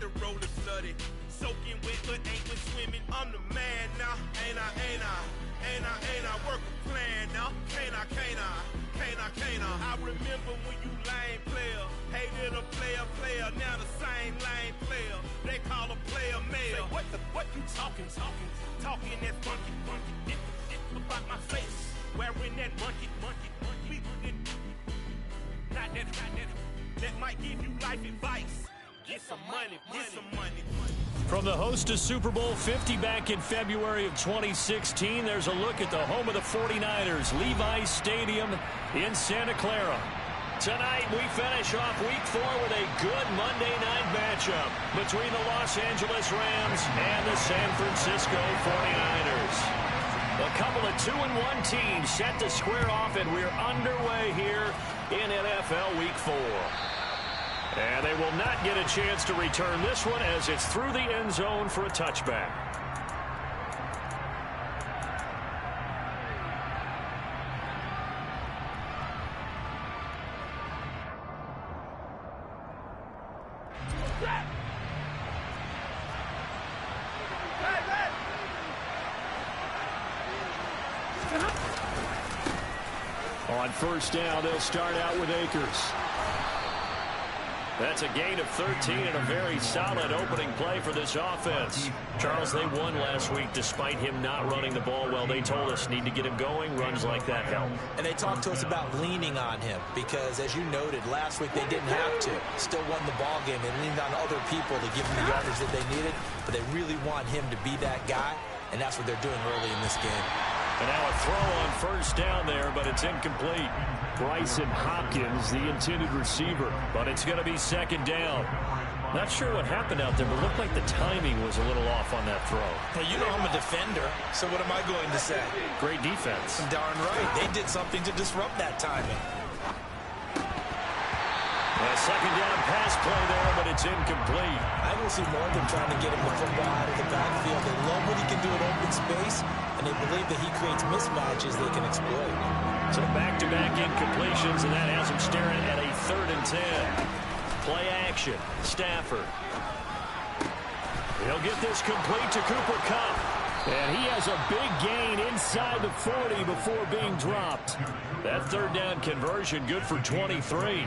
the roller slutty. Soaking wet, but ain't with swimming. I'm the man now, ain't I? Work a plan now, can't I? I remember when you lame player, hated a player, now the same lame player. They call a player mayor. What you talking that funky, about my face, wearing that monkey. Not that might give you life advice. Get some money. From the host of Super Bowl 50 back in February of 2016, there's a look at the home of the 49ers, Levi's Stadium in Santa Clara. Tonight, we finish off Week 4 with a good Monday night matchup between the Los Angeles Rams and the San Francisco 49ers. A couple of 2-1 teams set to square off, and we're underway here in NFL Week 4. And they will not get a chance to return this one as it's through the end zone for a touchback. On first down, they'll start out with Akers. That's a gain of 13 and a very solid opening play for this offense. Charles, they won last week despite him not running the ball well. They told us need to get him going. Runs like that help. And they talked to us about leaning on him because, as you noted, last week they didn't have to. Still won the ball game. They leaned on other people to give them the yardage that they needed, but they really want him to be that guy, and that's what they're doing early in this game. And now a throw on first down there, but it's incomplete. Bryson Hopkins, the intended receiver, but it's going to be second down. Not sure what happened out there, but it looked like the timing was a little off on that throw. Well, you know I'm a defender, so what am I going to say? Great defense. Darn right. They did something to disrupt that timing. A second down pass play there, but it's incomplete. I don't see more than trying to get him the football out of the backfield. They love what he can do in open space, and they believe that he creates mismatches they can exploit. So back-to-back incompletions, and that has him staring at a 3rd and 10. Play action. Stafford. He'll get this complete to Cooper Kupp. And he has a big gain inside the 40 before being dropped. That 3rd down conversion good for 23.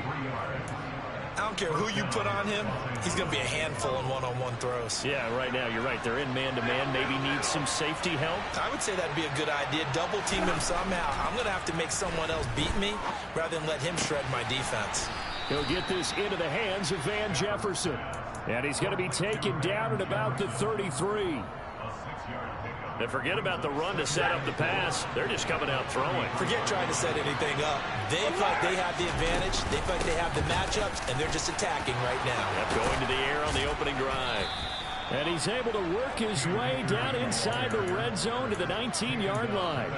I don't care who you put on him, he's going to be a handful in one-on-one throws. Yeah, right now, you're right. They're in man-to-man. Maybe needs some safety help. I would say that'd be a good idea. Double team him somehow. I'm going to have to make someone else beat me rather than let him shred my defense. He'll get this into the hands of Van Jefferson. And he's going to be taken down at about the 33. And forget about the run to set up the pass. They're just coming out throwing. Forget trying to set anything up. They feel like they have the advantage. They feel like they have the matchups, and they're just attacking right now. Yep, going to the air on the opening drive. And he's able to work his way down inside the red zone to the 19-yard line.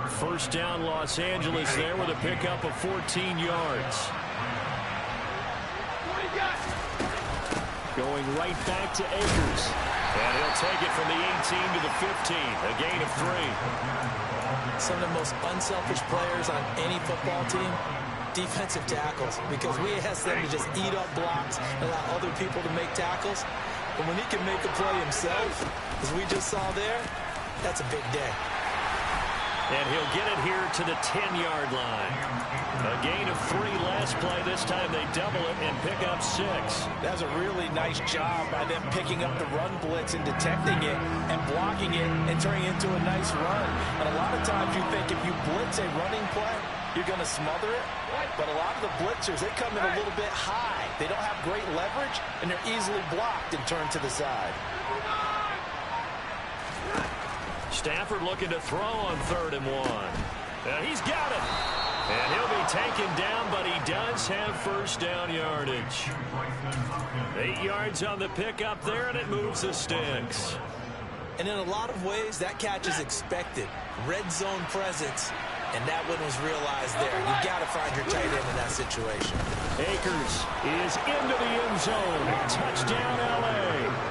First down, Los Angeles there with a pickup of 14 yards. Going right back to Akers. And he'll take it from the 18 to the 15, a gain of 3. Some of the most unselfish players on any football team, defensive tackles, because we ask them to just eat up blocks and allow other people to make tackles. But when he can make a play himself, as we just saw there, that's a big day. And he'll get it here to the 10-yard line. A gain of 3 last play. This time they double it and pick up 6. That was a really nice job by them picking up the run blitz and detecting it and blocking it and turning it into a nice run. And a lot of times you think if you blitz a running play, you're going to smother it. But a lot of the blitzers, they come in a little bit high. They don't have great leverage, and they're easily blocked and turned to the side. Stafford looking to throw on 3rd and 1. He's got it. And he'll be taken down, but he does have first down yardage. 8 yards on the pickup there, and it moves the sticks. And in a lot of ways, that catch is expected. Red zone presence, and that one was realized there. You've got to find your tight end in that situation. Akers is into the end zone. Touchdown, L.A.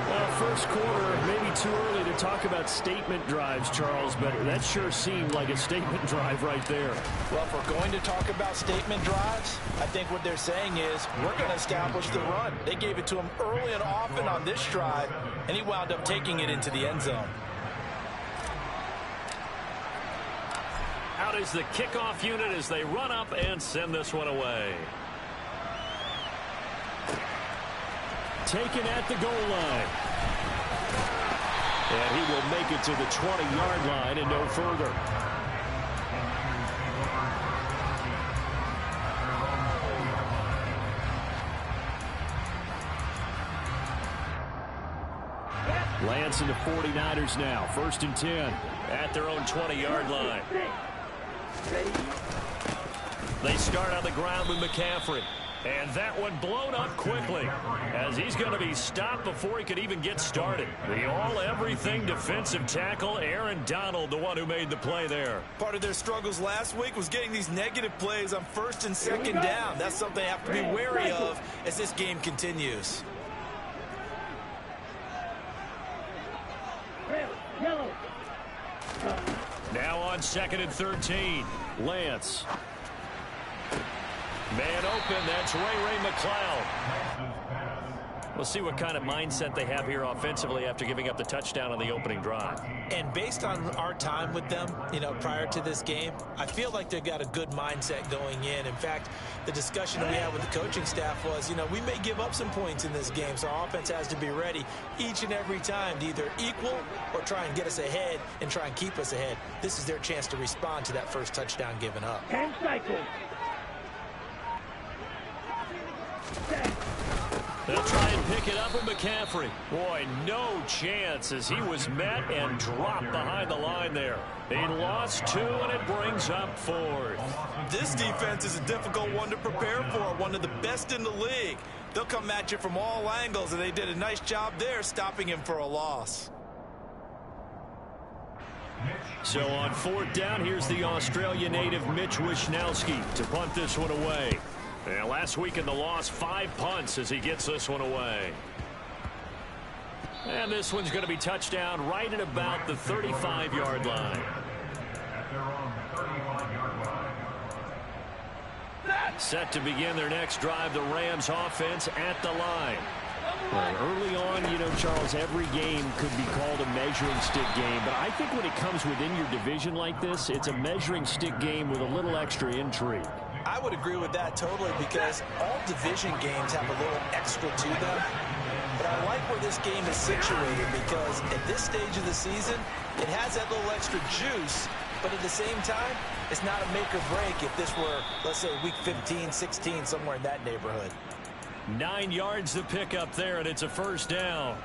A first quarter, maybe too early to talk about statement drives, Charles, but that sure seemed like a statement drive right there. Well, if we're going to talk about statement drives, I think what they're saying is we're going to establish the run. They gave it to him early and often on this drive, and he wound up taking it into the end zone. Out is the kickoff unit as they run up and send this one away. Taken at the goal line. And he will make it to the 20-yard line and no further. Lance and the 49ers now. 1st and 10 at their own 20-yard line. They start on the ground with McCaffrey. And that one blown up quickly as he's going to be stopped before he could even get started. The all-everything defensive tackle, Aaron Donald, the one who made the play there. Part of their struggles last week was getting these negative plays on 1st and 2nd down. That's something they have to be wary of as this game continues. Now on 2nd and 13, Lance. Man open, that's Ray McCloud. We'll see what kind of mindset they have here offensively after giving up the touchdown on the opening drive. And based on our time with them, prior to this game, I feel like they've got a good mindset going in. In fact, the discussion that we had with the coaching staff was, we may give up some points in this game, so our offense has to be ready each and every time to either equal or try and get us ahead and try and keep us ahead. This is their chance to respond to that first touchdown given up. 10 cycles. They'll try and pick it up with McCaffrey. Boy, no chance as he was met and dropped behind the line there. He lost 2, and it brings up 4th. This defense is a difficult one to prepare for, one of the best in the league. They'll come at you from all angles, and they did a nice job there stopping him for a loss. So on 4th down, here's the Australia native Mitch Wishnowsky to punt this one away. And last week in the loss, 5 punts as he gets this one away. And this one's going to be touchdown right at about the 35-yard line. Set to begin their next drive, the Rams offense at the line. Well, early on, Charles, every game could be called a measuring stick game. But I think when it comes within your division like this, it's a measuring stick game with a little extra intrigue. I would agree with that totally because all division games have a little extra to them. But I like where this game is situated because at this stage of the season, it has that little extra juice. But at the same time, it's not a make or break if this were, let's say, week 15, 16, somewhere in that neighborhood. 9 yards to pick up there, and it's a 1st down.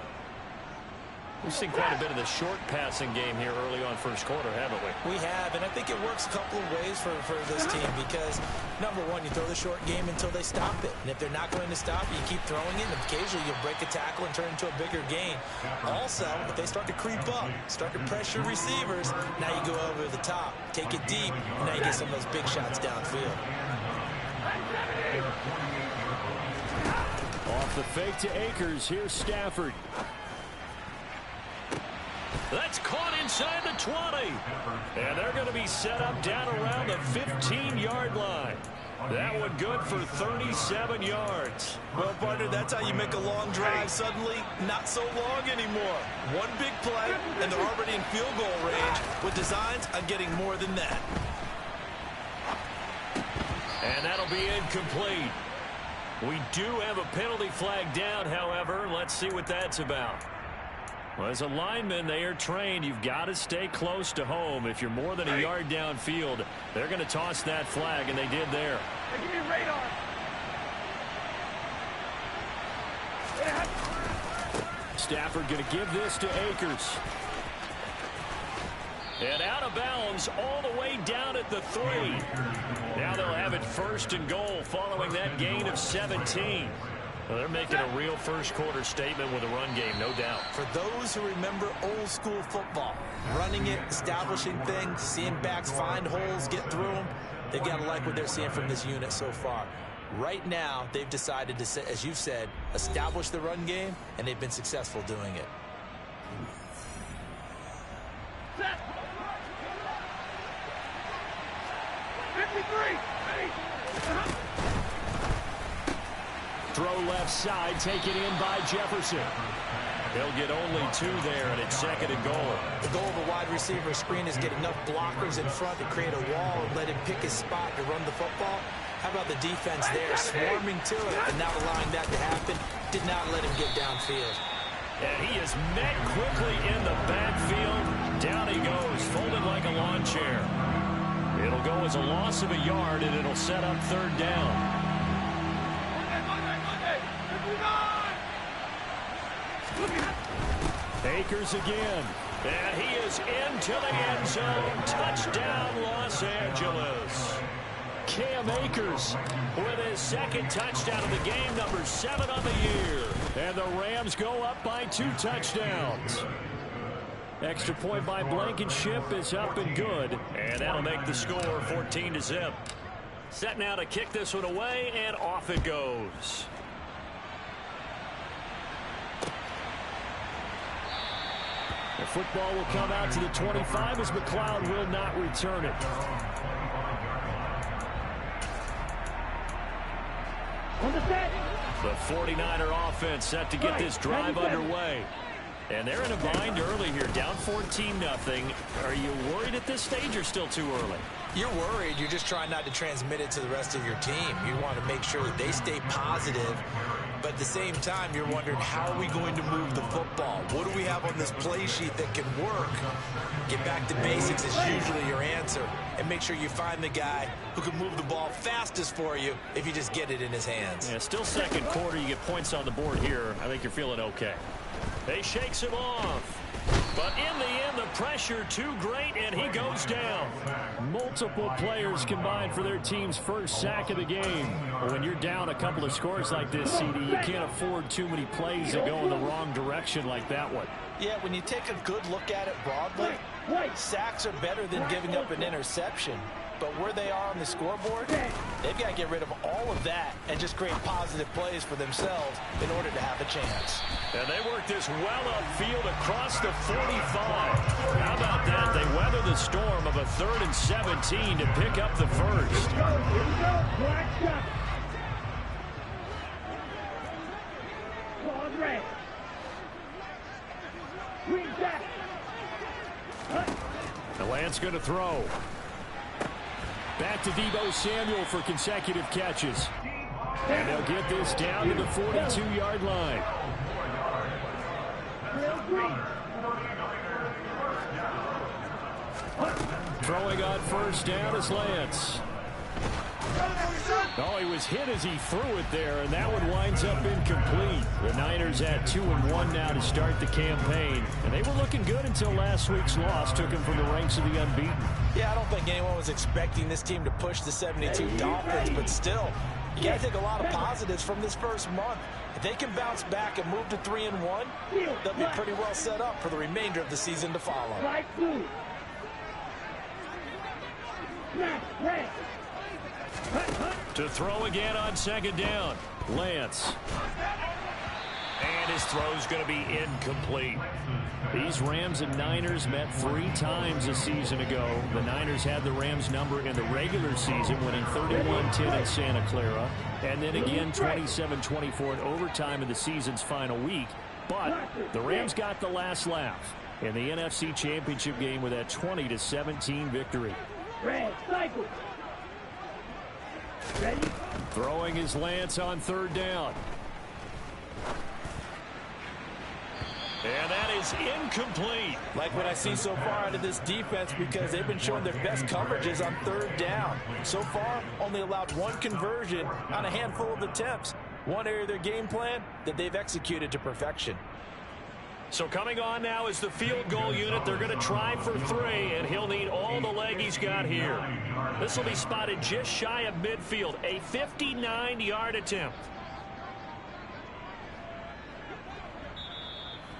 We've seen quite a bit of the short passing game here early on first quarter, haven't we? We have, and I think it works a couple of ways for this team because, number one, you throw the short game until they stop it. And if they're not going to stop it, you keep throwing it, and occasionally you'll break a tackle and turn it into a bigger gain. Also, if they start to creep up, start to pressure receivers, now you go over the top, take it deep, and now you get some of those big shots downfield. Off the fake to Akers, here's Stafford. That's caught inside the 20. And they're going to be set up down around the 15-yard line. That one good for 37 yards. Well, partner, that's how you make a long drive suddenly not so long anymore. One big play, and they're already in field goal range with designs on getting more than that. And that'll be incomplete. We do have a penalty flag down, however. Let's see what that's about. Well, as a lineman, they are trained. You've got to stay close to home. If you're more than a yard downfield, they're going to toss that flag, and they did there. Hey, give me radar. Stafford going to give this to Akers. And out of bounds all the way down at the 3. Now they'll have it 1st and goal following that gain of 17. Well, they're making a real first quarter statement with a run game, no doubt. For those who remember old school football, running it, establishing things, seeing backs find holes, get through them, they've got to like what they're seeing from this unit so far. Right now, they've decided to, as you've said, establish the run game, and they've been successful doing it. Throw left side, taken in by Jefferson. He'll get only 2 there, and it's 2nd and goal. The goal of a wide receiver screen is get enough blockers in front to create a wall and let him pick his spot to run the football. How about the defense there, swarming to it and not allowing that to happen? Did not let him get downfield. And he is met quickly in the backfield. Down he goes, folded like a lawn chair. It'll go as a loss of a yard, and it'll set up 3rd down. Akers again. And he is into the end zone. Touchdown, Los Angeles. Cam Akers with his 2nd touchdown of the game, number 7 on the year. And the Rams go up by 2 touchdowns. Extra point by Blankenship is up and good. And that'll make the score 14-0. Set now to kick this one away, and off it goes. The football will come out to the 25 as McLeod will not return it. The 49er offense set to get this drive underway. And they're in a bind early here, down 14-0. Are you worried at this stage or still too early? You're worried. You're just trying not to transmit it to the rest of your team. You want to make sure that they stay positive. But at the same time, you're wondering, how are we going to move the football? What do we have on this play sheet that can work? Get back to basics is usually your answer. And make sure you find the guy who can move the ball fastest for you if you just get it in his hands. Yeah, still 2nd quarter. You get points on the board here. I think you're feeling okay. They shakes him off. But in the end, the pressure too great, and he goes down. Multiple players combined for their team's 1st sack of the game. When you're down a couple of scores like this, CD, you can't afford too many plays that go in the wrong direction like that one. Yeah, when you take a good look at it broadly, sacks are better than giving up an interception. But where they are on the scoreboard, they've got to get rid of all of that and just create positive plays for themselves in order to have a chance. And they work this well upfield across the 45. How about that? They weather the storm of a 3rd and 17 to pick up the 1st. The Lance going to throw. Back to Deebo Samuel for consecutive catches. And they'll get this down to the 42-yard line. Throwing on 1st down is Lance. Oh, he was hit as he threw it there, and that one winds up incomplete. The Niners at 2-1 now to start the campaign. And they were looking good until last week's loss took them from the ranks of the unbeaten. Yeah, I don't think anyone was expecting this team to push the 72 Dolphins, but still, you got to take a lot of positives from this first month. If they can bounce back and move to 3-1, they'll be pretty well set up for the remainder of the season to follow. To throw again on 2nd down. Lance. And his throw's going to be incomplete. These Rams and Niners met 3 times a season ago. The Niners had the Rams number in the regular season, winning 31-10 in Santa Clara. And then again 27-24 in overtime in the season's final week. But the Rams got the last laugh in the NFC Championship game with that 20-17 victory. Throwing his Lance on 3rd down. And that is incomplete. Like what I see so far out of this defense, because they've been showing their best coverages on 3rd down. So far, only allowed 1 conversion on a handful of attempts. One area of their game plan that they've executed to perfection. So coming on now is the field goal unit. They're going to try for 3, and he'll need all the leg he's got here. This will be spotted just shy of midfield, a 59-yard attempt.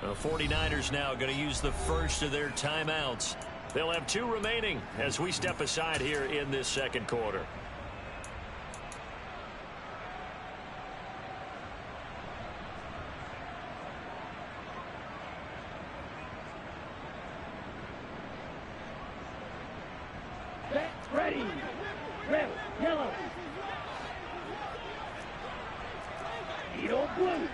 The 49ers now going to use the first of their timeouts. They'll have 2 remaining as we step aside here in this 2nd quarter. Yellow. Yellow blue.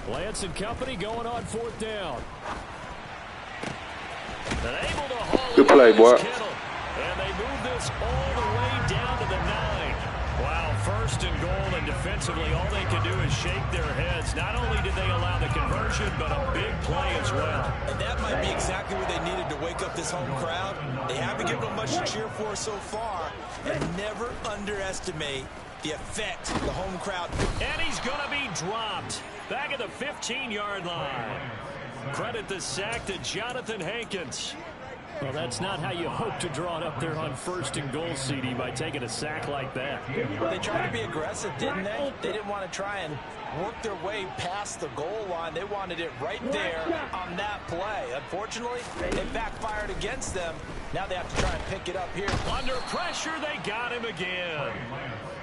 Lance and company going on 4th down. And able to haul Good play, boy. And they move this all the way down to the 9. Wow, 1st and goal, and defensively all they can do is shake their heads. Not only did they allow the conversion, but a big play as well. And that might be exactly what they needed to wake up this home crowd. They haven't given them much to cheer for so far, and never underestimate the effect the home crowd. And he's going to be dropped back at the 15-yard line. Credit the sack to Jonathan Hankins. Well, that's not how you hope to draw it up there on 1st and goal, CD, by taking a sack like that. Well, they tried to be aggressive, didn't they? They didn't want to try and work their way past the goal line. They wanted it right there on that play. Unfortunately, it backfired against them. Now they have to try and pick it up here. Under pressure, they got him again.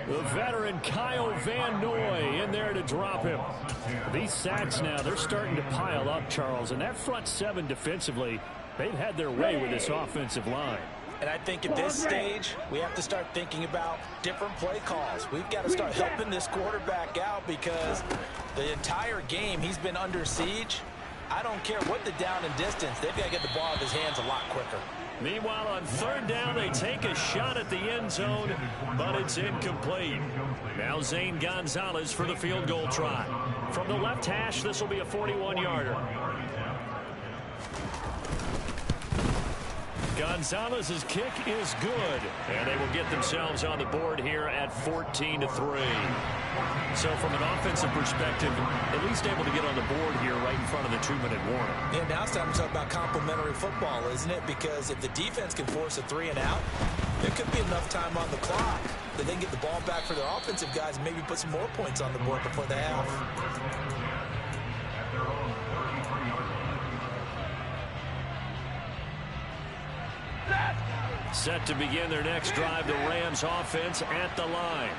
The veteran Kyle Van Noy in there to drop him. These sacks now, they're starting to pile up, Charles. And that front 7 defensively, they've had their way with this offensive line. And I think at this stage, we have to start thinking about different play calls. We've got to start helping this quarterback out because the entire game he's been under siege. I don't care what the down and distance. They've got to get the ball out of his hands a lot quicker. Meanwhile, on 3rd down, they take a shot at the end zone, but it's incomplete. Now Zane Gonzalez for the field goal try. From the left hash, this will be a 41-yarder. Gonzalez's kick is good, and they will get themselves on the board here at 14-3. So from an offensive perspective, at least able to get on the board here right in front of the 2-minute warning. Yeah, now it's time to talk about complementary football, isn't it? Because if the defense can force a 3 and out, there could be enough time on the clock that they can get the ball back for their offensive guys and maybe put some more points on the board before the half. Set to begin their next drive, the Rams offense at the line.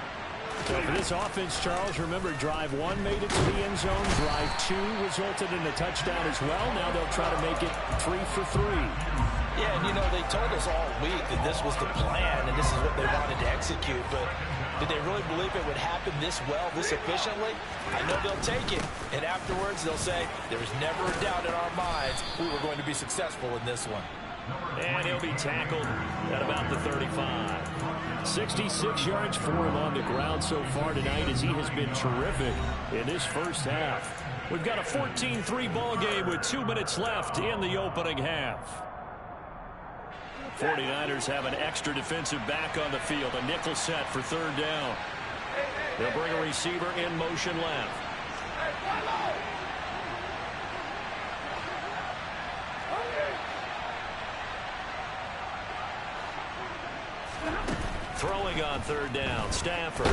So for this offense, Charles, remember drive 1 made it to the end zone. Drive 2 resulted in a touchdown as well. Now they'll try to make it 3 for 3. Yeah, and you know, they told us all week that this was the plan and this is what they wanted to execute. But did they really believe it would happen this well, this efficiently? I know they'll take it. And afterwards, they'll say, there was never a doubt in our minds we were going to be successful in this one. And he'll be tackled at about the 35. 66 yards for him on the ground so far tonight as he has been terrific in this first half. We've got a 14-3 ball game with 2 minutes left in the opening half. 49ers have an extra defensive back on the field. A nickel set for 3rd down. They'll bring a receiver in motion left. Throwing on 3rd down, Stafford.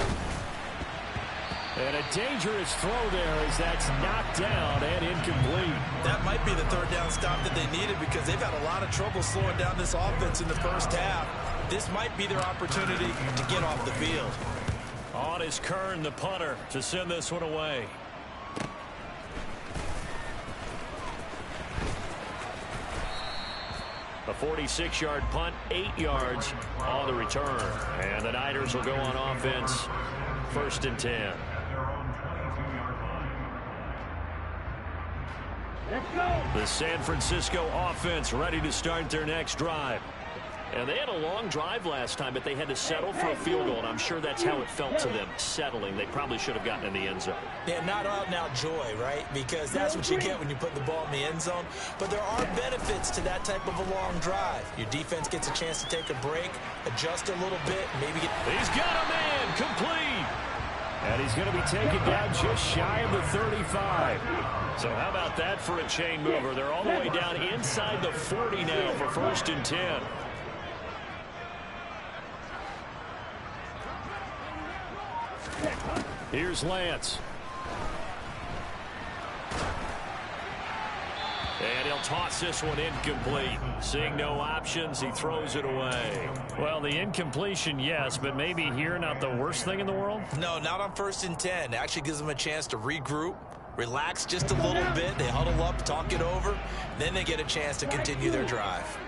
And a dangerous throw there as that's knocked down and incomplete. That might be the 3rd down stop that they needed because they've had a lot of trouble slowing down this offense in the first half. This might be their opportunity to get off the field. On is Kern, the punter, to send this one away. A 46-yard punt, 8 yards on the return. And the Niners will go on offense, 1st and 10. Let's go. The San Francisco offense ready to start their next drive. And they had a long drive last time, but they had to settle for a field goal, and I'm sure that's how it felt to them, settling. They probably should have gotten in the end zone. Yeah, not out-and-out joy, right? Because that's what you get when you put the ball in the end zone. But there are benefits to that type of a long drive. Your defense gets a chance to take a break, adjust a little bit, maybe get... He's got a man, complete. And he's going to be taken down just shy of the 35. So how about that for a chain mover? They're all the way down inside the 40 now for 1st and 10. Here's Lance. And he'll toss this one incomplete. Seeing no options, he throws it away. Well, the incompletion, yes, but maybe here not the worst thing in the world? No, not on 1st and 10. It actually gives them a chance to regroup, relax just a little bit. They huddle up, talk it over. Then they get a chance to continue their drive.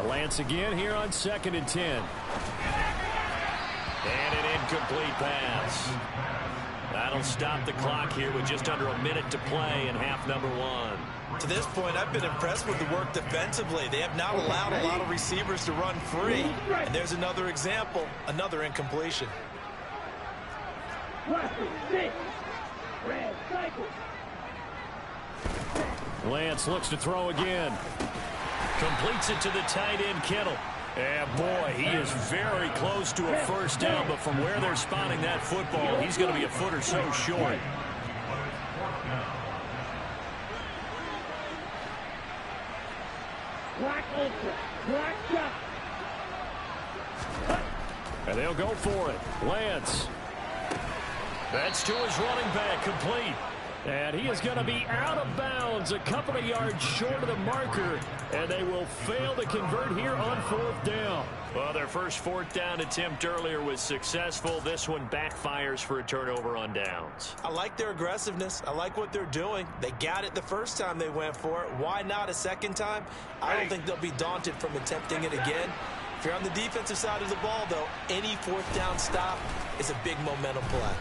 Lance again here on 2nd and 10. And an incomplete pass. That'll stop the clock here with just under a minute to play in half number 1. To this point, I've been impressed with the work defensively. They have not allowed a lot of receivers to run free. And there's another example, another incompletion. Lance looks to throw again. Completes it to the tight end, Kittle. And boy, he is very close to a first down, but from where they're spotting that football, he's going to be a foot or so short. And they'll go for it. Lance. That's to his running back, complete. And he is going to be out of bounds, a couple of yards short of the marker, and they will fail to convert here on 4th down. Well, their first 4th down attempt earlier was successful. This one backfires for a turnover on downs. I like their aggressiveness. I like what they're doing. They got it the first time they went for it. Why not a second time? I don't think they'll be daunted from attempting it again. If you're on the defensive side of the ball, though, any 4th down stop is a big momentum play.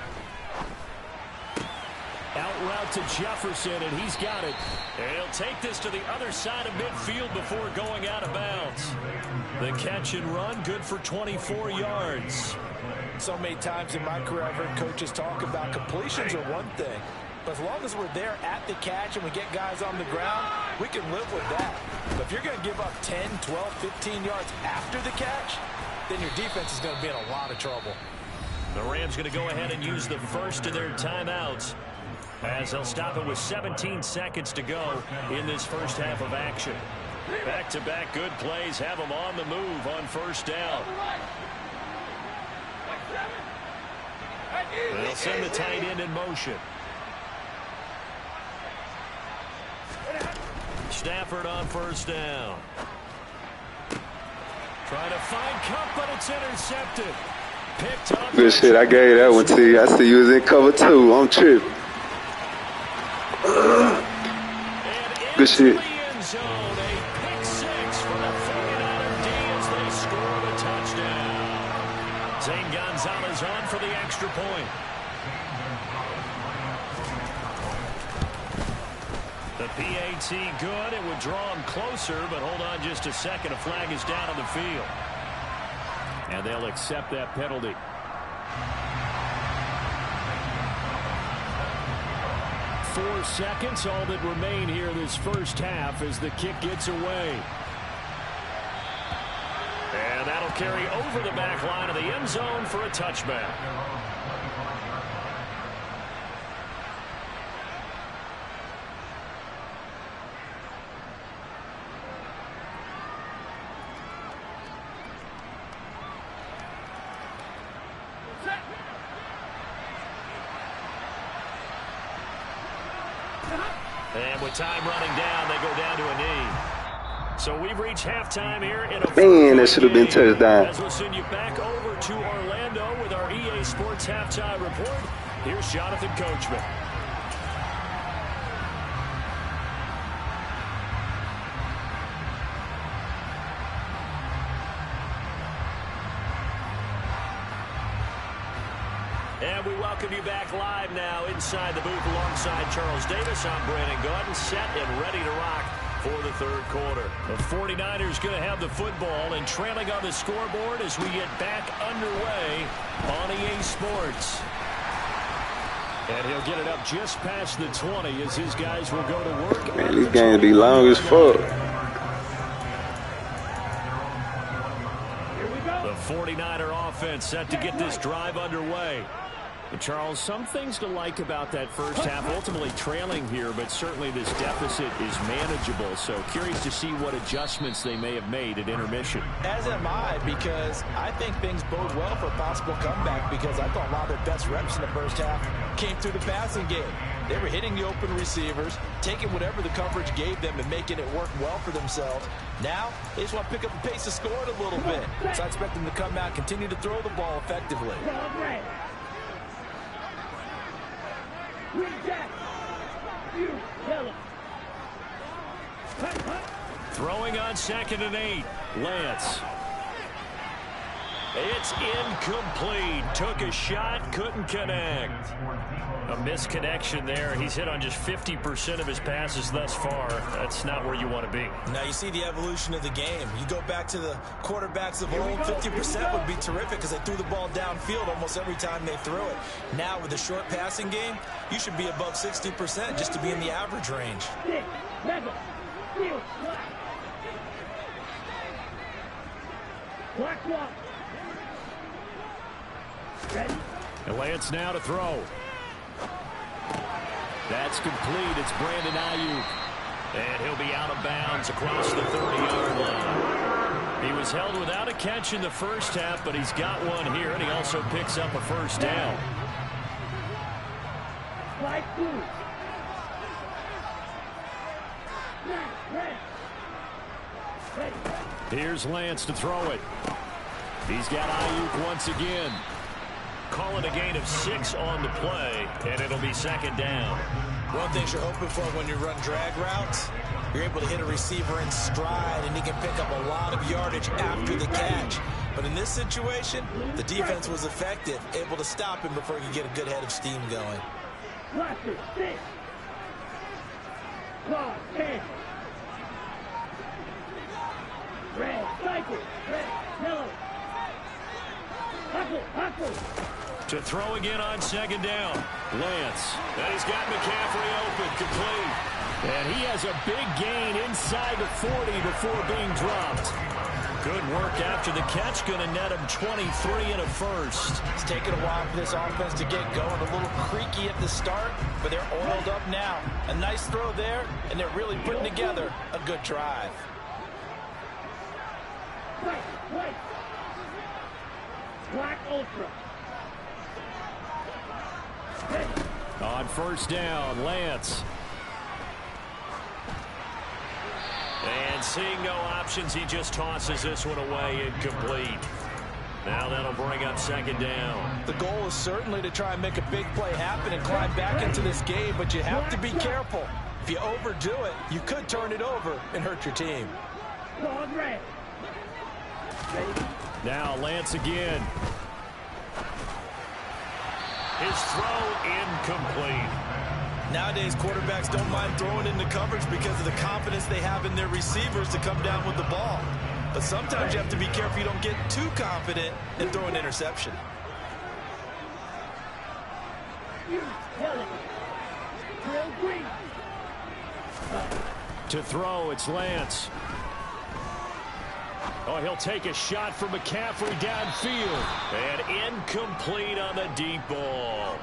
Out route to Jefferson, and he's got it. And he'll take this to the other side of midfield before going out of bounds. The catch and run, good for 24 yards. So many times in my career, I've heard coaches talk about completions are one thing. But as long as we're there at the catch and we get guys on the ground, we can live with that. But if you're going to give up 10, 12, 15 yards after the catch, then your defense is going to be in a lot of trouble. The Rams going to go ahead and use the first of their timeouts, as they'll stop it with 17 seconds to go in this first half of action. Back-to-back good plays have them on the move on first down. They'll send the tight end in motion. Stafford on first down. Trying to find Cup, but it's intercepted. Picked up. Good shit. I gave that one to you. I see you was in cover 2. I'm tripping. Good shit. A pick 6 for the 49er D as they score the touchdown. Zane Gonzalez on for the extra point. The PAT good. It would draw him closer, but hold on just a second. A flag is down on the field. And they'll accept that penalty. Four seconds, all that remain here this first half as the kick gets away. And that'll carry over the back line of the end zone for a touchback. And with time running down, they go down to a knee. So we've reached halftime here in a man, that should have been touchdown. As we'll send you back over to Orlando with our EA Sports halftime report. Here's Jonathan Coachman. And we welcome you back live now inside the booth alongside Charles Davis. I'm Brandon Gaudin, set and ready to rock for the third quarter. The 49ers going to have the football and trailing on the scoreboard as we get back underway on EA Sports. And he'll get it up just past the 20 as his guys will go to work. Man, these games be long as fuck. The 49er offense set to get this drive underway. Charles, some things to like about that first half, ultimately trailing here, but certainly this deficit is manageable. So curious to see what adjustments they may have made at intermission. As am I, because I think things bode well for a possible comeback, because I thought a lot of their best reps in the first half came through the passing game. They were hitting the open receivers, taking whatever the coverage gave them and making it work well for themselves. Now, they just want to pick up the pace of scoring a little bit. So I expect them to come out and continue to throw the ball effectively. Throwing on 2nd and 8. Lance. It's incomplete. Took a shot, couldn't connect. A misconnection there. He's hit on just 50% of his passes thus far. That's not where you want to be. Now you see the evolution of the game. You go back to the quarterbacks of old, 50% would be terrific because they threw the ball downfield almost every time they threw it. Now with the short passing game, you should be above 60% just to be in the average range. And Lance now to throw. That's complete. It's Brandon Ayuk. And he'll be out of bounds across the 30-yard line. He was held without a catch in the first half, but he's got one here, and he also picks up a first down. Here's Lance to throw it. He's got Ayuk once again. Calling a gain of 6 on the play, and it'll be 2nd down. One thing you're hoping for when you run drag routes, you're able to hit a receiver in stride, and he can pick up a lot of yardage after the catch. But in this situation, the defense was effective, able to stop him before he could get a good head of steam going. Red, cycle, red, yellow. Hustle. To throw again on 2nd down. Lance. And he's got McCaffrey open, complete. And he has a big gain inside the 40 before being dropped. Good work after the catch. Going to net him 23 and a first. It's taken a while for this offense to get going. A little creaky at the start, but they're oiled up now. A nice throw there, and they're really putting together a good drive. Right. Black Ultra. On 1st down, Lance. And seeing no options, he just tosses this one away, incomplete. Now that'll bring up 2nd down. The goal is certainly to try and make a big play happen and climb back into this game, but you have to be careful. If you overdo it, you could turn it over and hurt your team. Now Lance again. His throw incomplete. Nowadays, quarterbacks don't mind throwing into coverage because of the confidence they have in their receivers to come down with the ball. But sometimes you have to be careful you don't get too confident and throw an interception. To throw, it's Lance. Oh, he'll take a shot from McCaffrey downfield. And incomplete on the deep ball.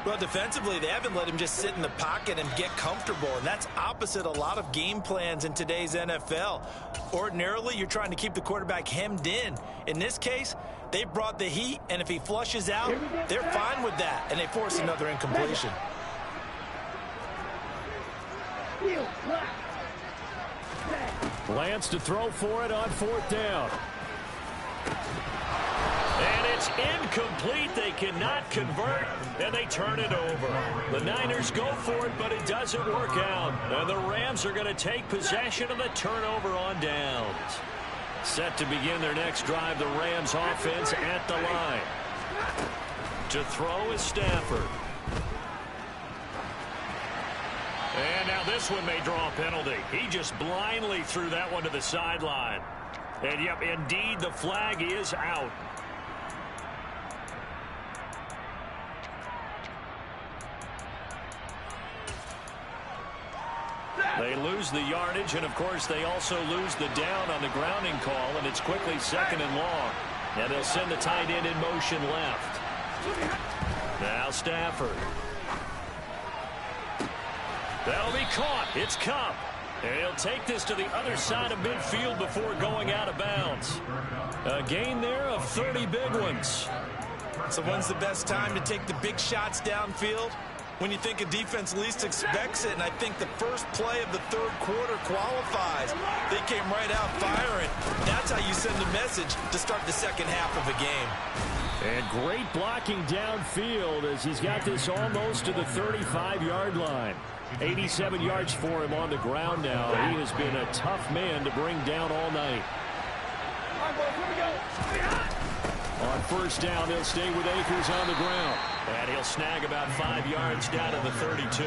Well, defensively, they haven't let him just sit in the pocket and get comfortable, and that's opposite a lot of game plans in today's NFL. Ordinarily, you're trying to keep the quarterback hemmed in. In this case, they brought the heat, and if he flushes out, they're fine with that, and they force another incompletion. Lance to throw for it on 4th down. And it's incomplete. They cannot convert, and they turn it over. The Niners go for it, but it doesn't work out. And the Rams are going to take possession of the turnover on downs. Set to begin their next drive, the Rams offense at the line. To throw is Stafford. And now this one may draw a penalty. He just blindly threw that one to the sideline. And, yep, indeed, the flag is out. They lose the yardage, and, of course, they also lose the down on the grounding call, and it's quickly 2nd and long. And they'll send the tight end in motion left. Now Stafford. That'll be caught. It's Cup. And he'll take this to the other side of midfield before going out of bounds. A gain there of 30 big ones. So when's the best time to take the big shots downfield? When you think a defense least expects it, and I think the first play of the 3rd quarter qualifies. They came right out firing. That's how you send a message to start the 2nd half of a game. And great blocking downfield as he's got this almost to the 35-yard line. 87 yards for him on the ground now. He has been a tough man to bring down all night. On first down, they'll stay with Akers on the ground. And he'll snag about 5 yards down to the 32.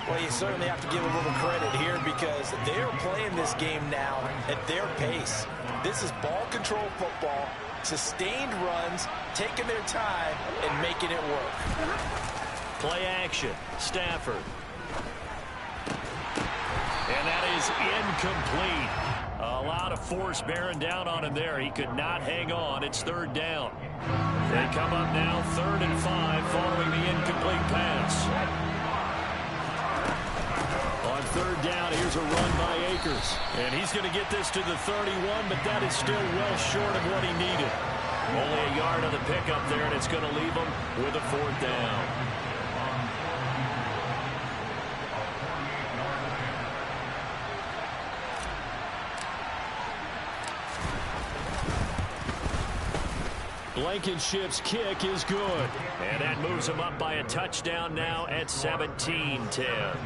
Well, you certainly have to give a little credit here because they're playing this game now at their pace. This is ball control football, sustained runs, taking their time, and making it work. Play action. Stafford. And that is incomplete. A lot of force bearing down on him there. He could not hang on. It's third down. They come up now 3rd and 5 following the incomplete pass. On third down, here's a run by Akers. And he's going to get this to the 31, but that is still well short of what he needed. Only a yard on the pickup there, and it's going to leave him with a 4th down. Blankenship's kick is good. And that moves him up by a touchdown now at 17-10.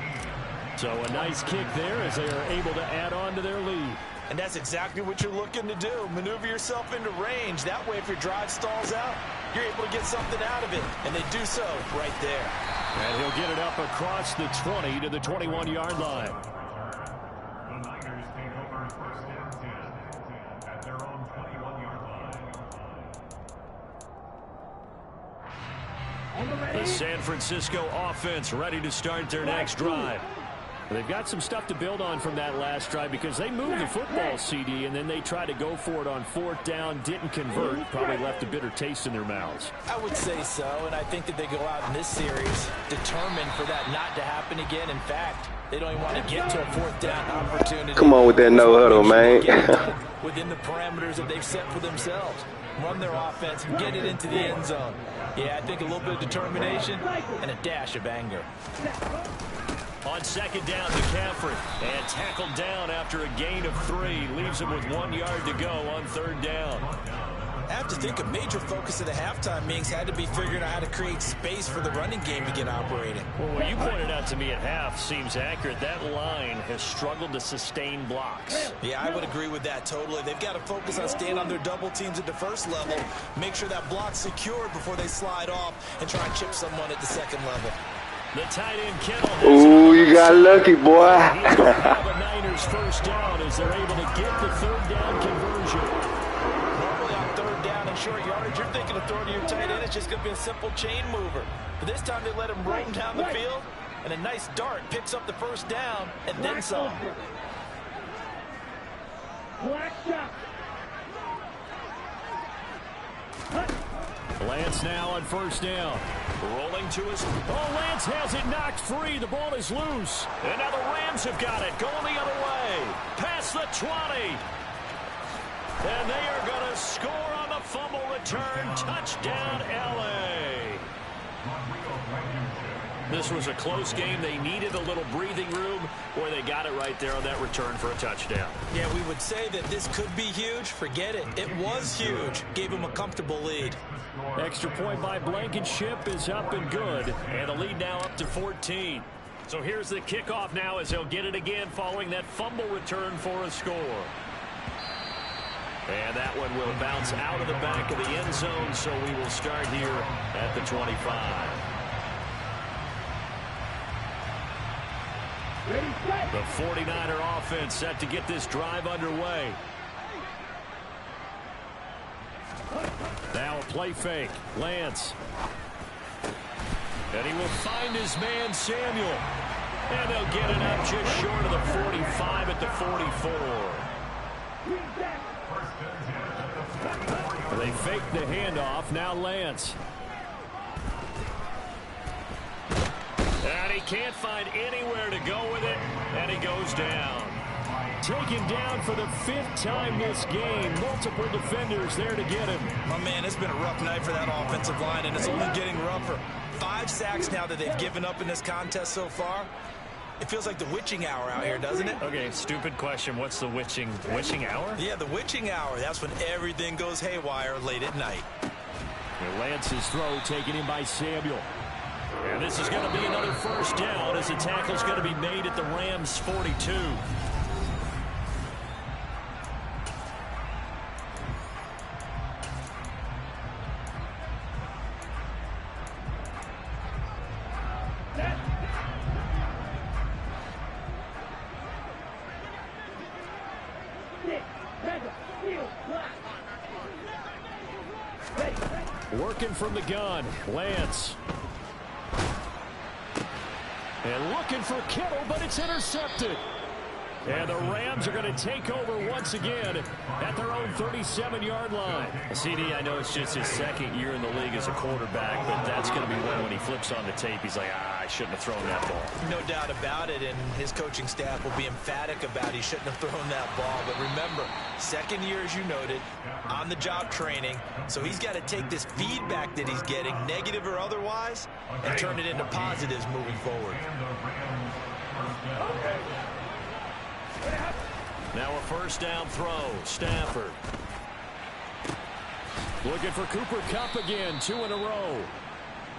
So a nice kick there as they are able to add on to their lead. And that's exactly what you're looking to do. Maneuver yourself into range. That way, if your drive stalls out, you're able to get something out of it. And they do so right there. And he'll get it up across the 20 to the 21-yard line. The San Francisco offense ready to start their next drive. They've got some stuff to build on from that last drive because they moved the football, CD, and then they tried to go for it on 4th down, didn't convert, probably left a bitter taste in their mouths. I would say so, and I think that they go out in this series determined for that not to happen again. In fact, they don't even want to get to a 4th down opportunity. Come on with that no huddle, man. Within the parameters that they've set for themselves. Run their offense and get it into the end zone. Yeah, I think a little bit of determination and a dash of anger. On second down, McCaffrey. And tackled down after a gain of 3. Leaves him with 1 yard to go on 3rd down. I have to think a major focus of the halftime meetings had to be figuring out how to create space for the running game to get operating. Well, what you pointed out to me at half seems accurate. That line has struggled to sustain blocks. Yeah, I would agree with that totally. They've got to focus on staying on their double teams at the first level, make sure that block's secured before they slide off and try and chip someone at the second level. The tight end Kittle. Ooh, you got lucky, boy. He's going to have the Niners first down as they're able to get the 3rd down conversion. Normally on 3rd down and short yardage, you're thinking of throwing to your tight end. It's just going to be a simple chain mover. But this time they let him roam down the field, and a nice dart picks up the first down and then some. Lance now on first down. Rolling to his... Oh, Lance has it knocked free. The ball is loose. And now the Rams have got it. Going the other way. Past the 20. And they are going to score on the fumble return. Touchdown, L.A. This was a close game. They needed a little breathing room, where they got it right there on that return for a touchdown. Yeah, we would say that this could be huge. Forget it. It was huge. Gave them a comfortable lead. Extra point by Blankenship is up and good. And the lead now up to 14. So here's the kickoff now as they'll get it again following that fumble return for a score. And that one will bounce out of the back of the end zone, so we will start here at the 25. The 49er offense set to get this drive underway. Now a play fake. Lance. And he will find his man, Samuel. And they'll get it up just short of the 45 at the 44. They fake the handoff. Now Lance. And he can't find anywhere to go with it. And he goes down. Taken down for the 5th time this game. Multiple defenders there to get him. Oh, man, it's been a rough night for that offensive line, and it's only getting rougher. 5 sacks now that they've given up in this contest so far. It feels like the witching hour out here, doesn't it? Okay, stupid question. What's the witching hour? Yeah, the witching hour. That's when everything goes haywire late at night. And Lance's throw taken in by Samuel. And this is going to be another first down as the tackle's going to be made at the Rams' 42. Working from the gun, Lance. And looking for Kittle, but it's intercepted. And the Rams are going to take over once again at their own 37-yard line. CD, I know it's just his second year in the league as a quarterback, but that's going to be one when he flips on the tape. He's like, I shouldn't have thrown that ball. No doubt about it, and his coaching staff will be emphatic about he shouldn't have thrown that ball. But remember, second year, as you noted, on-the-job training, so he's got to take this feedback that he's getting, negative or otherwise, and turn it into positives moving forward. Now a first down throw, Stafford. Looking for Cooper Kupp again, 2 in a row.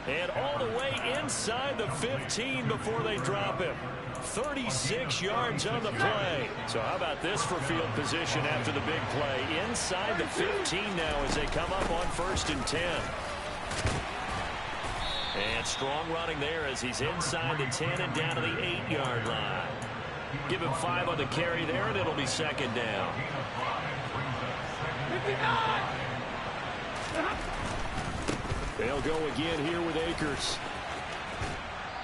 And all the way inside the 15 before they drop him. 36 yards on the play. So how about this for field position after the big play? Inside the 15 now as they come up on 1st and 10. And strong running there as he's inside the 10 and down to the 8-yard line. Give him 5 on the carry there, and it'll be second down. They'll go again here with Akers.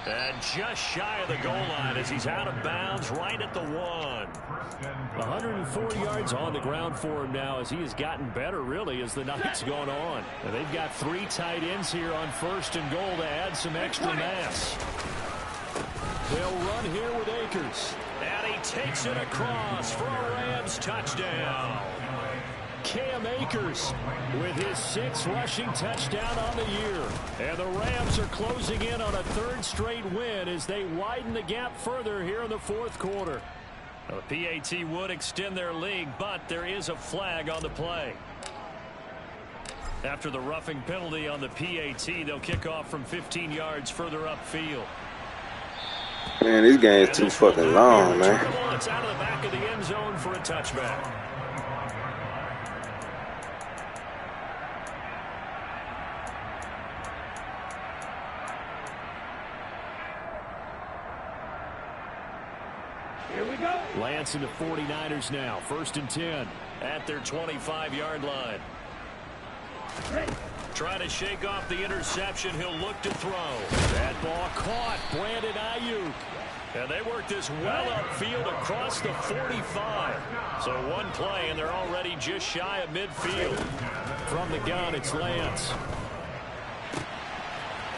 And just shy of the goal line as he's out of bounds right at the 1. 104 yards on the ground for him now as he has gotten better, really, as the night's gone on. And they've got 3 tight ends here on 1st and goal to add some extra mass. They'll run here with Akers. And he takes it across for a Rams touchdown. Cam Akers with his 6th rushing touchdown on the year. And the Rams are closing in on a 3rd straight win as they widen the gap further here in the 4th quarter. The PAT would extend their lead, but there is a flag on the play. After the roughing penalty on the PAT, they'll kick off from 15 yards further upfield. Man, this game's too fucking long, man. It's out of the back of the end zone for a touchback. Here we go. Lance and the 49ers now. 1st and 10 at their 25-yard line. Trying to shake off the interception. He'll look to throw. That ball caught. Brandon Ayuk. And they work this well upfield across the 45. So one play, and they're already just shy of midfield. From the gun, it's Lance.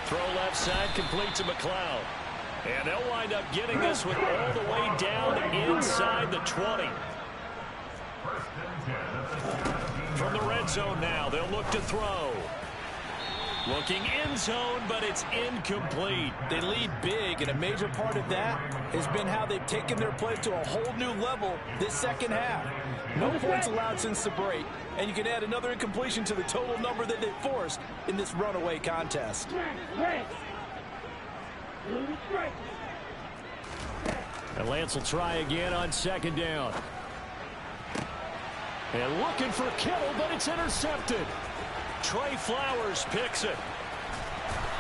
Throw left side, complete to McLeod. And they'll wind up getting this one all the way down inside the 20. From the red zone now, they'll look to throw. Looking end zone, but it's incomplete. They lead big, and a major part of that has been how they've taken their play to a whole new level this second half. No points allowed since the break, and you can add another incompletion to the total number that they forced in this runaway contest. And Lance will try again on 2nd down. And looking for Kittle, but it's intercepted. Trey Flowers picks it.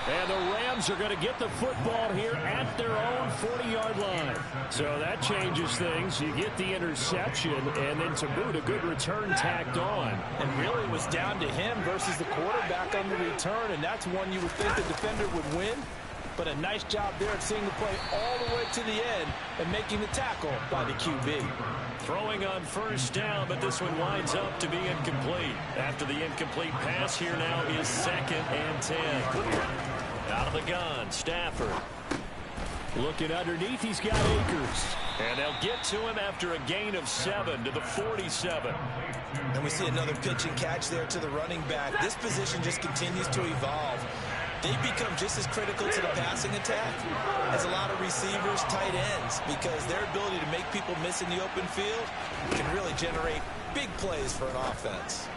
And the Rams are going to get the football here at their own 40-yard line. So that changes things. You get the interception, and then to boot, a good return tacked on. And really it was down to him versus the quarterback on the return, and that's one you would think the defender would win. But a nice job there at seeing the play all the way to the end and making the tackle by the QB. Throwing on 1st down, but this one winds up to be incomplete. After the incomplete pass, here now is 2nd and 10. Out of the gun, Stafford. Looking underneath, he's got Akers. And they'll get to him after a gain of 7 to the 47. And we see another pitch and catch there to the running back. This position just continues to evolve. They've become just as critical to the passing attack as a lot of receivers, tight ends, because their ability to make people miss in the open field can really generate big plays for an offense.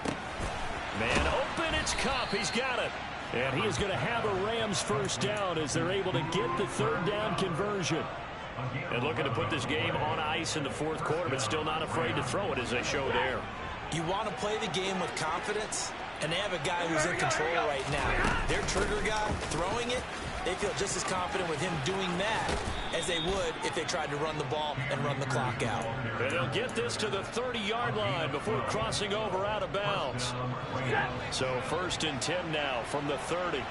Man open, it's Cup. He's got it. And he is going to have a Rams first down as they're able to get the third down conversion. And looking to put this game on ice in the fourth quarter, but still not afraid to throw it as they show there. You want to play the game with confidence, and they have a guy who's in control right now. Their trigger guy throwing it, they feel just as confident with him doing that as they would if they tried to run the ball and run the clock out. And they'll get this to the 30-yard line before crossing over out of bounds. So 1st and 10 now from the 30.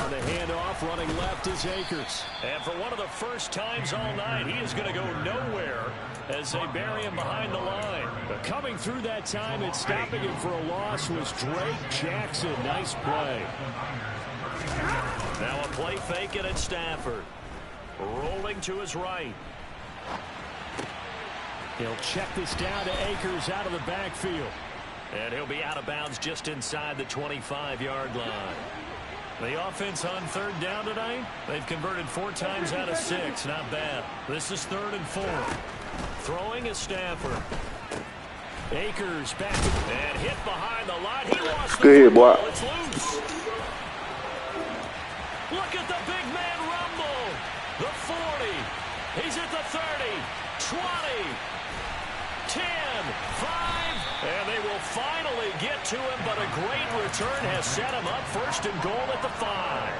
On the handoff, running left is Akers. And for one of the first times all night, he is going to go nowhere as they bury him behind the line. But coming through that time and stopping him for a loss was Drake Jackson. Nice play. Now a play fake it at Stafford. Rolling to his right. He'll check this down to Akers out of the backfield. And he'll be out of bounds just inside the 25-yard line. The offense on third down tonight, they've converted 4 times out of 6. Not bad. This is 3rd and 4. Throwing is Stafford. Akers back and hit behind the line. He lost the good boy. It's loose. Look at the big man rumble. The 40. He's at the 30. 20. 10. 5. And they will finally get to him, but a great return has set him up 1st and goal at the 5.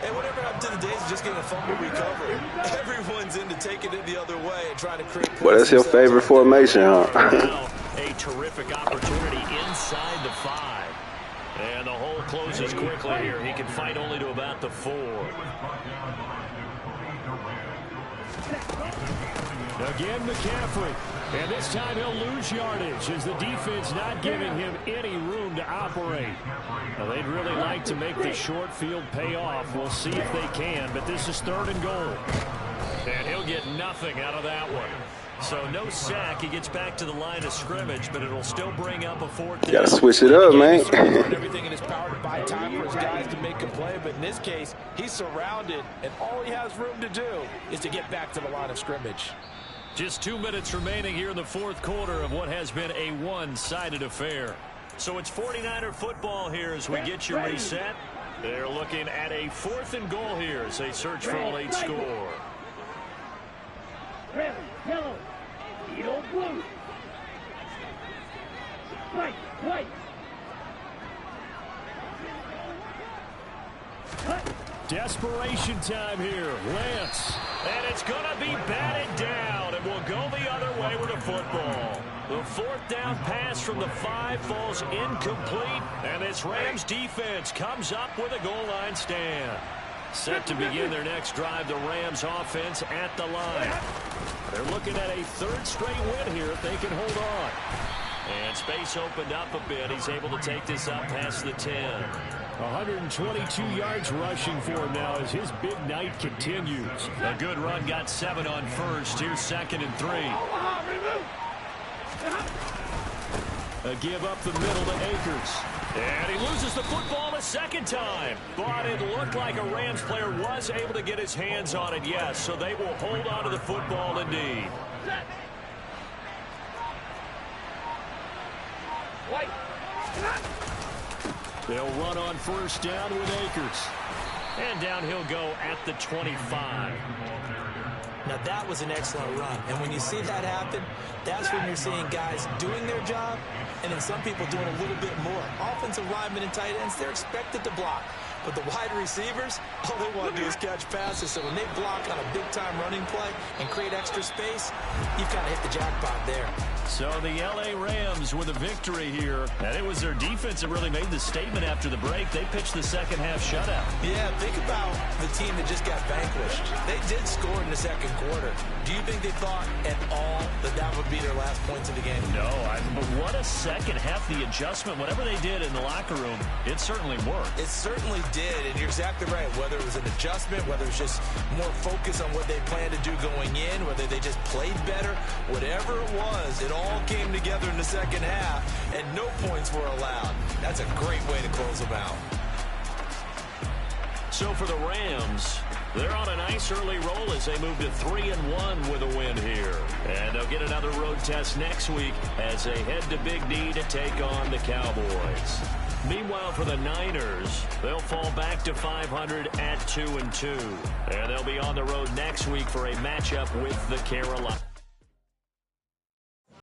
And whatever happened to the days of just getting a fumble recovery? Everyone's into taking it the other way and trying to create points. Well, that's your favorite formation, huh? Now, a terrific opportunity inside the 5. And the hole closes quickly here. He can fight only to about the 4. Again, McCaffrey. And this time he'll lose yardage as the defense not giving him any room to operate. Now, they'd really like to make the short field pay off. We'll see if they can, but this is 3rd and goal. And he'll get nothing out of that one. So no sack. He gets back to the line of scrimmage, but it'll still bring up a 4th down. Gotta switch it up, man. Everything in his power to buy time for his guys to make a play, but in this case, he's surrounded, and all he has room to do is to get back to the line of scrimmage. Just 2 minutes remaining here in the fourth quarter of what has been a one-sided affair. So it's 49er football here as we get you reset. They're looking at a 4th and goal here as they search for a late score. Red, yellow, yellow, blue. White, white. Cut. Desperation time here. Lance. And it's going to be batted down, and we'll go the other way with the football. The 4th down pass from the 5 falls incomplete, and this Rams defense comes up with a goal line stand. Set to begin their next drive, the Rams offense at the line. They're looking at a 3rd straight win here if they can hold on. And space opened up a bit. He's able to take this up past the 10. 122 yards rushing for him now as his big night continues. A good run, got 7 on first. Here's 2nd and 3. A give up the middle to Akers. And he loses the football a 2nd time. But it looked like a Rams player was able to get his hands on it, yes. So they will hold on to the football indeed. White. They'll run on 1st down with Akers. And down he'll go at the 25. Now, that was an excellent run. And when you see that happen, that's when you're seeing guys doing their job and then some people doing a little bit more. Offensive linemen and tight ends, they're expected to block. But the wide receivers, all they want to do is catch passes. So when they block on a big-time running play and create extra space, you've kind of hit the jackpot there. So the L.A. Rams with a victory here. And it was their defense that really made the statement after the break. They pitched the second-half shutout. Yeah, think about the team that just got vanquished. They did score in the 2nd quarter. Do you think they thought at all that that would be their last points of the game? No, but what a second half. The adjustment, whatever they did in the locker room, it certainly worked. It certainly did, and you're exactly right. Whether it was an adjustment, whether it was just more focus on what they planned to do going in, whether they just played better, whatever it was, it all came together in the 2nd half, and no points were allowed. That's a great way to close them out. So for the Rams, They're on a nice early roll as they move to 3-1 with a win here. And they'll get another road test next week as they head to Big D to take on the Cowboys. Meanwhile, for the Niners, they'll fall back to 500 at 2-2. And they'll be on the road next week for a matchup with the Carolina.